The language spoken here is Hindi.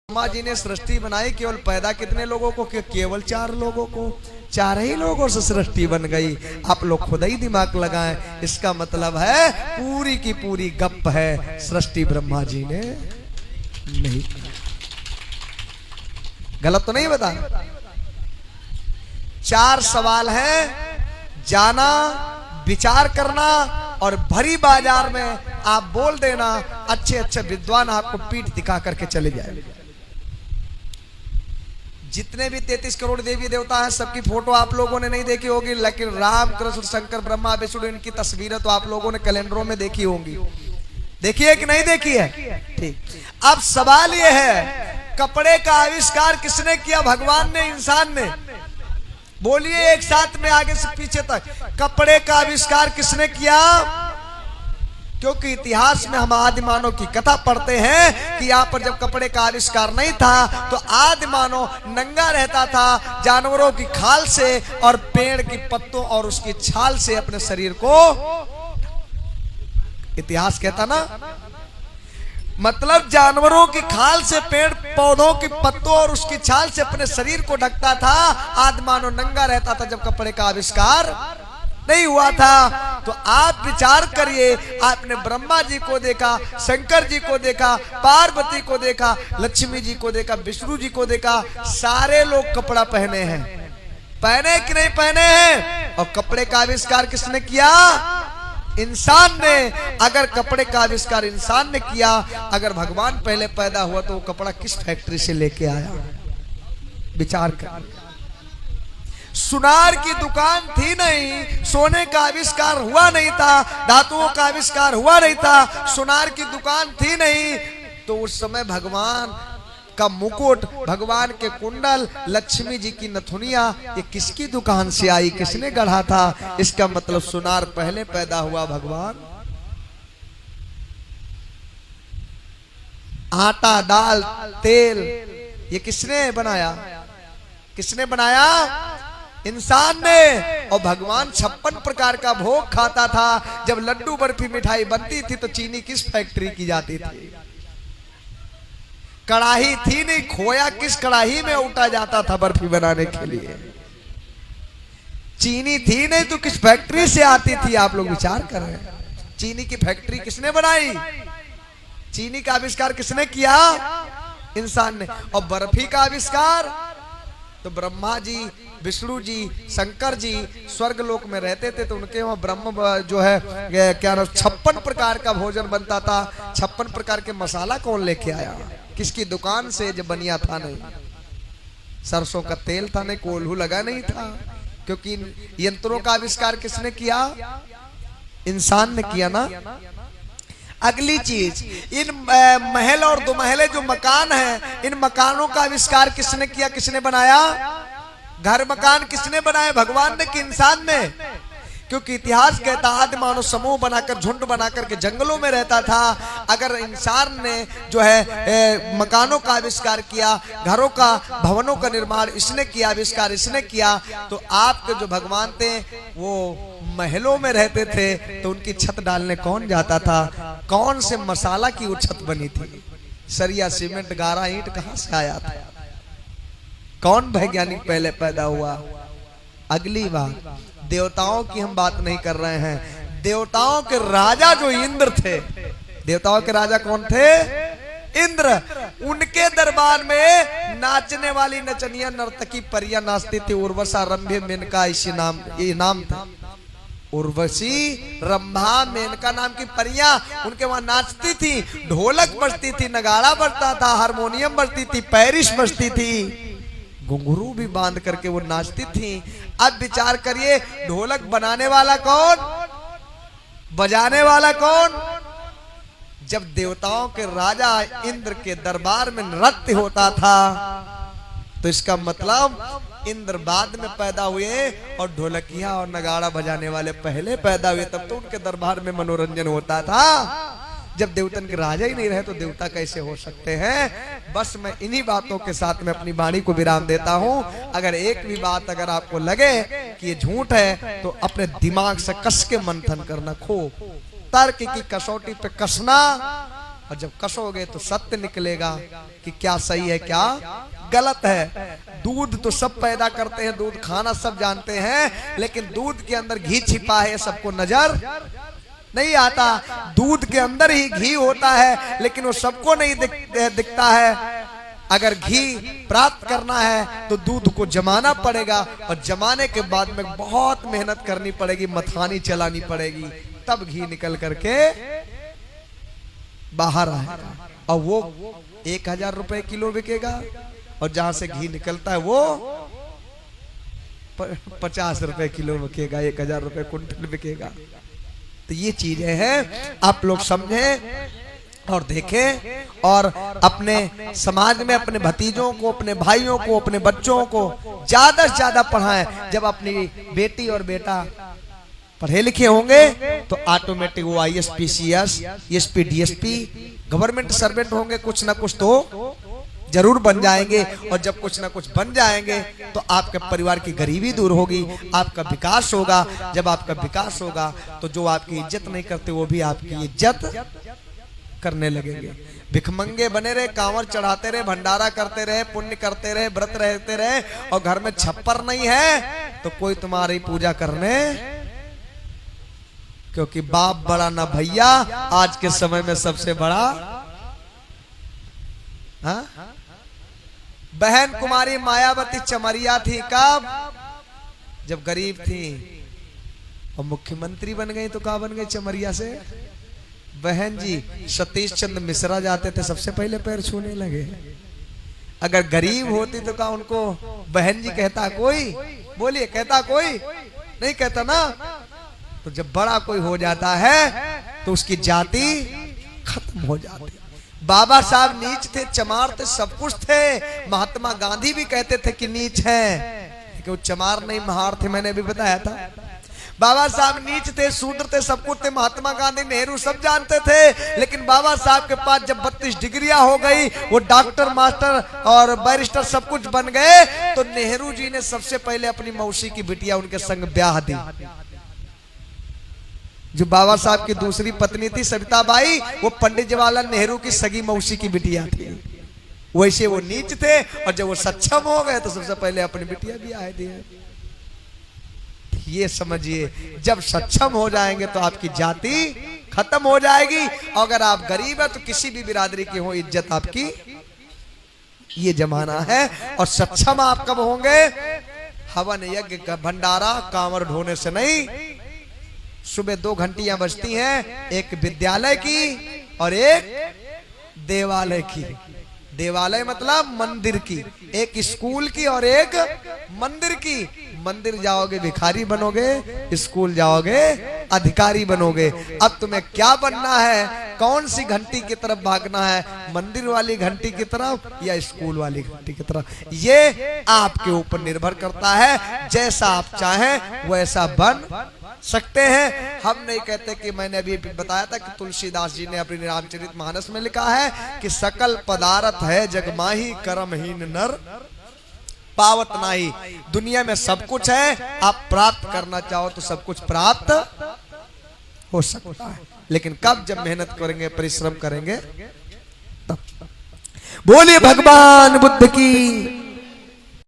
ब्रह्मा जी ने सृष्टि बनाई, केवल पैदा कितने लोगों को? केवल 4 लोगों को। 4 ही लोगों से सृष्टि बन गई। आप लोग खुद ही दिमाग लगाएं। इसका मतलब है पूरी की पूरी गप है, सृष्टि ब्रह्मा जी ने नहीं। गलत तो नहीं बता? 4 सवाल हैं, जाना, विचार करना और भरी बाजार में आप बोल देना। अच्छे अच्छे विद्वान आपको पीठ दिखा करके चले जाए। जितने भी 33 करोड़ देवी देवता हैं, सबकी फोटो आप लोगों ने नहीं देखी होगी, लेकिन राम, कृष्ण, शंकर, ब्रह्मा, विष्णु, इनकी तस्वीरें तो आप लोगों ने कैलेंडरों में देखी होंगी। देखी है कि नहीं देखी है? ठीक। अब सवाल यह है, कपड़े का आविष्कार किसने किया? भगवान ने, इंसान ने? बोलिए एक साथ में आगे से पीछे तक, कपड़े का आविष्कार किसने किया? क्योंकि इतिहास में हम आदि मानव की कथा पढ़ते हैं कि यहाँ पर जब कपड़े का आविष्कार नहीं था तो आदि मानव नंगा रहता था, जानवरों की खाल से और पेड़ की पत्तों और उसकी छाल से अपने शरीर को, इतिहास कहता ना, मतलब जानवरों की खाल से, पेड़ पौधों की पत्तों और उसकी छाल से अपने शरीर को ढकता था। आदि मानव नंगा रहता था जब कपड़े का आविष्कार नहीं हुआ था। तो आप विचार करिए, आपने ब्रह्मा जी को देखा, शंकर जी को देखा, पार्वती को देखा, लक्ष्मी जी को देखा, विष्णु जी को देखा, सारे लोग कपड़ा पहने हैं। पहने कि नहीं पहने हैं? और कपड़े का आविष्कार किसने किया? इंसान ने। अगर कपड़े का आविष्कार इंसान ने किया, अगर भगवान पहले पैदा हुआ तो वो कपड़ा किस फैक्ट्री से लेके आया? विचार कर। सुनार की दुकान थी नहीं, सोने का आविष्कार हुआ नहीं था, धातुओं का आविष्कार हुआ नहीं था, सुनार की दुकान थी नहीं, तो उस समय भगवान का मुकुट, भगवान के कुंडल, लक्ष्मी जी की नथुनिया, ये किसकी दुकान से आई? किसने गढ़ा था? इसका मतलब सुनार पहले पैदा हुआ। भगवान आटा, दाल, तेल, ये किसने बनाया? किसने बनाया? इंसान ने। और भगवान 56 प्रकार का भोग खाता था। जब लड्डू, बर्फी, मिठाई बनती थी तो चीनी किस फैक्ट्री की जाती थी? कढ़ाई थी नहीं, खोया किस कढ़ाई में उठा जाता था बर्फी बनाने के लिए? चीनी थी नहीं तो किस फैक्ट्री से आती थी? आप लोग विचार कर रहे हैं। चीनी की फैक्ट्री किसने बनाई? चीनी का आविष्कार किसने किया? इंसान ने। और बर्फी का आविष्कार तो ब्रह्मा जी, विष्णु जी, शंकर जी स्वर्ग लोक में रहते थे, तो उनके वहां ब्रह्म जो है क्या नाम, 56 प्रकार का भोजन बनता था। 56 प्रकार के मसाला कौन लेके आया? किसकी दुकान से? जब बनिया था नहीं, सरसों का तेल था नहीं, कोल्हू लगा नहीं था। क्योंकि यंत्रों का आविष्कार किसने किया? इंसान ने किया ना। अगली चीज, इन महल और दुमहले जो मकान हैं, इन मकानों का आविष्कार किसने किया? किसने बनाया? घर मकान किसने बनाए? भगवान ने कि इंसान ने? क्योंकि इतिहास कहता आदि मानव समूह बनाकर, झुंड बनाकर के जंगलों में रहता था। अगर इंसान ने जो है मकानों का आविष्कार किया, घरों का, भवनों का निर्माण इसने किया, आविष्कार इसने किया, तो आपके जो भगवान थे वो महलों में रहते थे, तो उनकी छत डालने कौन जाता था? कौन से मसाला की वो छत बनी थी? सरिया, सीमेंट, गारा, ईंट कहां से आया था? कौन वैज्ञानिक पहले पैदा हुआ? अगली बात, देवताओं की हम बात नहीं कर रहे हैं। देवताओं के राजा जो इंद्र थे, देवताओं के राजा कौन थे? इंद्र। उनके दरबार में नाचने वाली नचनिया, नर्तकी, परियां नाचती थी। उर्वशा, रंभे, मेनका, इसी नाम, ये नाम था। उर्वशी, रंभा, मेनका नाम की परियां उनके वहां नाचती थी। ढोलक बजती थी, नगाड़ा बजता था, हारमोनियम बजती थी, पैरिश बजती थी, घुंघरू भी बांध करके वो नाचती थी। अब विचार करिए, ढोलक बनाने वाला कौन? बजाने वाला कौन? जब देवताओं के राजा इंद्र के दरबार में नृत्य होता था, तो इसका मतलब इंद्र बाद में पैदा हुए और ढोलकिया और नगाड़ा बजाने वाले पहले पैदा हुए। तब तो उनके दरबार में मनोरंजन होता था। जब देवतन के राजा ही नहीं रहे तो देवता कैसे हो सकते हैं? बस मैं इन्हीं बातों के साथ में अपनी वाणी को विराम देता हूं। अगर एक भी बात अगर आपको लगे कि ये झूठ है तो अपने दिमाग से कस के मंथन करना, खो तर्क की कसौटी पे कसना, और जब कसोगे तो सत्य निकलेगा कि क्या सही है क्या गलत है। दूध तो सब पैदा करते हैं, दूध खाना सब जानते हैं, लेकिन दूध के अंदर घी छिपा है सबको नजर नहीं आता। दूध के अंदर ही घी होता है, लेकिन वो सबको नहीं दिखता है। अगर घी प्राप्त करना है तो दूध को जमाना पड़ेगा, और जमाने के बाद में बहुत मेहनत करनी पड़ेगी, मथानी चलानी पड़ेगी, तब घी निकल करके बाहर आएगा। और वो 1000 रुपए किलो बिकेगा, और जहां से घी निकलता है वो 50 रुपए किलो बिकेगा, 1000 रुपए कुंटल बिकेगा। तो ये चीजें हैं, आप लोग समझें और देखें, और अपने समाज में अपने भतीजों को, अपने भाइयों को, अपने बच्चों को ज्यादा से ज्यादा पढ़ाएं। जब अपनी बेटी और बेटा पढ़े लिखे होंगे तो ऑटोमेटिक वो IAS PCS ESP DSP government servant होंगे, कुछ ना कुछ तो जरूर बन जाएंगे। और जब कुछ ना कुछ बन जाएंगे तो आपके परिवार की गरीबी दूर होगी, आपका विकास होगा। जब आपका विकास होगा तो जो आपकी इज्जत नहीं करते वो भी आपकी इज्जत करने लगेंगे। भिखमंगे बने रहे, कांवर चढ़ाते रहे, भंडारा करते रहे, पुण्य करते रहे, व्रत रहते रहे, और घर में छप्पर नहीं है तो कोई तुम्हारी पूजा करने, क्योंकि बाप बड़ा ना भैया आज के समय में सबसे बड़ा। हाँ? बहन कुमारी मायावती चमरिया थी कब? जब गरीब थी, और मुख्यमंत्री बन गई तो कहाँ बन गई चमरिया से? बहन जी सतीश चंद्र मिश्रा जाते थे सबसे पहले पैर छूने लगे। अगर गरीब होती तो क्या उनको बहन जी कहता कोई? बोलिए, कहता कोई? नहीं कहता ना। तो जब बड़ा कोई हो जाता है तो उसकी जाति खत्म हो जाती। बाबा साहब नीच थे, चमार थे, सब कुछ थे। महात्मा गांधी भी कहते थे कि नीच है, कि वो चमार नहीं महार थे, मैंने भी बताया था। बाबा साहब नीच थे, शूद्र थे, सब कुछ थे। महात्मा गांधी, नेहरू सब जानते थे, लेकिन बाबा साहब के पास जब 32 डिग्रियां हो गई, वो डॉक्टर, मास्टर और बैरिस्टर सब कुछ बन गए, तो नेहरू जी ने सबसे पहले अपनी मौसी की बिटिया उनके संग ब्याह दी। जो बाबा साहब की दूसरी पत्नी थी सविताबाई, वो पंडित जवाहरलाल नेहरू की सगी मौसी की बिटिया थी। वैसे वो नीच थे, और जब वो सक्षम हो गए तो सबसे पहले अपनी बिटिया ब्याह दी। ये समझिए, जब सक्षम हो जाएंगे तो आपकी जाति खत्म हो जाएगी। अगर आप गरीब है तो किसी भी बिरादरी की हो, इज्जत आपकी। ये जमाना है। और सक्षम आप कब होंगे? हवन यज्ञ का भंडारा कांवर ढोने से नहीं। सुबह 2 घंटियां बजती हैं, एक विद्यालय की और एक देवालय की। देवालय मतलब मंदिर की, एक स्कूल की और एक मंदिर की। मंदिर जाओगे भिखारी बनोगे, स्कूल जाओगे अधिकारी बनोगे। अब तुम्हें क्या बनना है? कौन सी घंटी की तरफ भागना है? मंदिर वाली घंटी की तरफ या स्कूल वाली घंटी की तरफ? ये आपके ऊपर निर्भर करता है। जैसा आप चाहें वैसा बन सकते हैं। हम नहीं कहते कि, मैंने अभी बताया था कि तुलसीदास जी ने अपनी रामचरितमानस में लिखा है कि सकल पदार्थ है जगमाही, कर्महीन नर पावत नाही। दुनिया में सब कुछ है, आप प्राप्त करना चाहो तो सब कुछ प्राप्त हो सकता है, लेकिन कब? जब मेहनत करेंगे, परिश्रम करेंगे तब। बोलिए भगवान बुद्ध की।